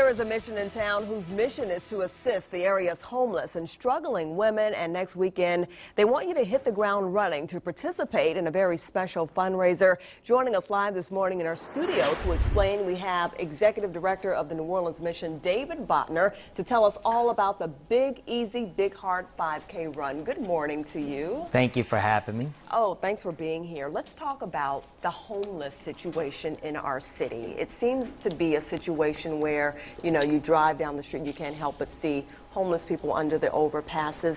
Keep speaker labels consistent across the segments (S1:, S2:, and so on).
S1: There is a mission in town whose mission is to assist the area's homeless and struggling women, and next weekend they want you to hit the ground running to participate in a very special fundraiser. Joining us live this morning in our studio to explain, we have Executive Director of the New Orleans Mission, David Botner, to tell us all about the Big Easy Big Heart 5K run. Good morning to you.
S2: Thank you for having me.
S1: Oh, thanks for being here. Let's talk about the homeless situation in our city. It seems to be a situation where, you know, you drive down the street, you can't help but see homeless people under the overpasses.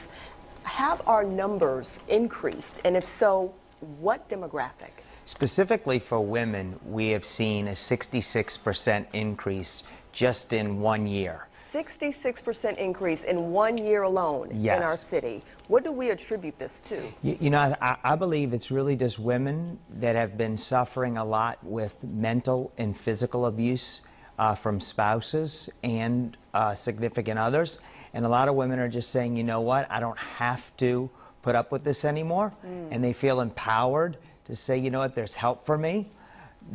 S1: Have our numbers increased? And if so, what demographic?
S2: Specifically for women, we have seen a 66% increase just in 1 year.
S1: 66% increase in 1 year alone.
S2: Yes.
S1: In our city. What do we attribute this to?
S2: You know, I believe it's really just women that have been suffering a lot with mental and physical abuse from spouses and significant others. And a lot of women are just saying, you know what, I don't have to put up with this anymore. And they feel empowered to say, you know what, there's help for me.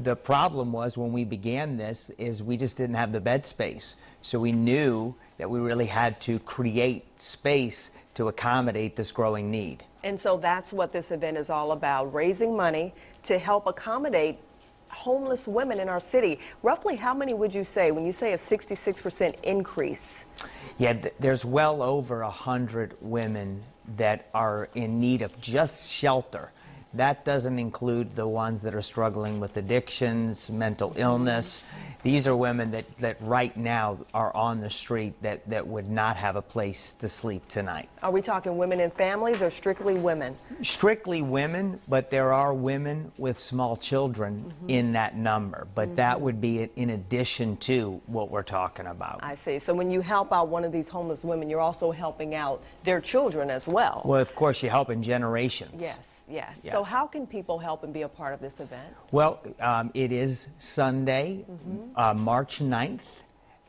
S2: The problem was when we began this is we just didn't have the bed space. So we knew that we really had to create space to accommodate this growing need. And
S1: so that's what this event is all about, raising money to help accommodate homeless women in our city. Roughly how many would you say when you say a 66% increase?
S2: Yeah, there's well over 100 women that are in need of just shelter. That doesn't include the ones that are struggling with addictions, mental illness. These are women that right now are on the street that would not have a place to sleep tonight.
S1: Are we talking women and families or strictly women?
S2: Strictly women, but there are women with small children in that number. But that would be in addition to what we're talking about.
S1: I see. So when you help out one of these homeless women, you're also helping out their children as well.
S2: Well, of course, you're helping generations.
S1: Yes. Yes.
S2: Yeah.
S1: So how can people help and be a part of this event?
S2: Well, it is Sunday, March 9th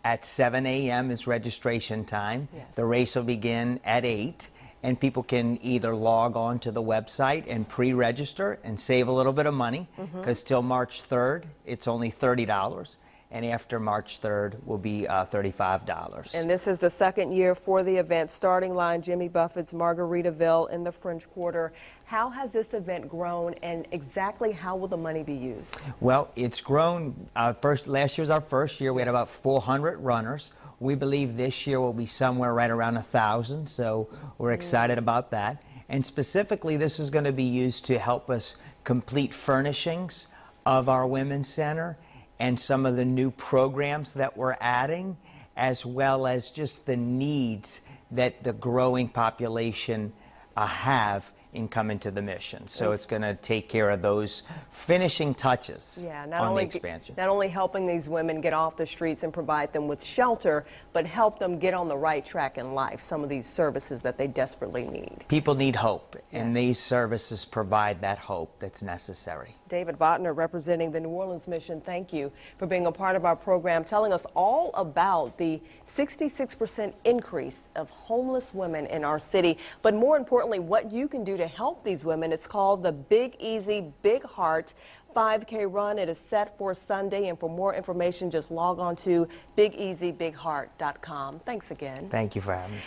S2: at 7 a.m. is registration time.
S1: Yes.
S2: The race will begin at 8, and people can either log on to the website and pre-register and save a little bit of money, because till March 3rd, it's only $30. And after March 3rd will be $35.
S1: And this is the second year for the event. Starting line, Jimmy Buffett's Margaritaville in the French Quarter. How has this event grown, and exactly how will the money be used?
S2: Well, it's grown. Last year was our first year. We had about 400 runners. We believe this year will be somewhere right around 1,000, so we're excited about that. And specifically, this is going to be used to help us complete furnishings of our Women's Center and some of the new programs that we're adding, as well as just the needs that the growing population have in coming to the mission. So it's going to take care of those finishing touches on the expansion.
S1: Not only helping these women get off the streets and provide them with shelter, but help them get on the right track in life, some of these services that they desperately need.
S2: People need hope, and these services provide that hope that's necessary.
S1: David Botner, representing the New Orleans Mission, thank you for being a part of our program, telling us all about the 66% increase of homeless women in our city, but more importantly, what you can do to help these women. It's called the Big Easy Big Heart 5K run. It is set for Sunday, and for more information, just log on to BigEasyBigHeart.com. Thanks again.
S2: Thank you for having me.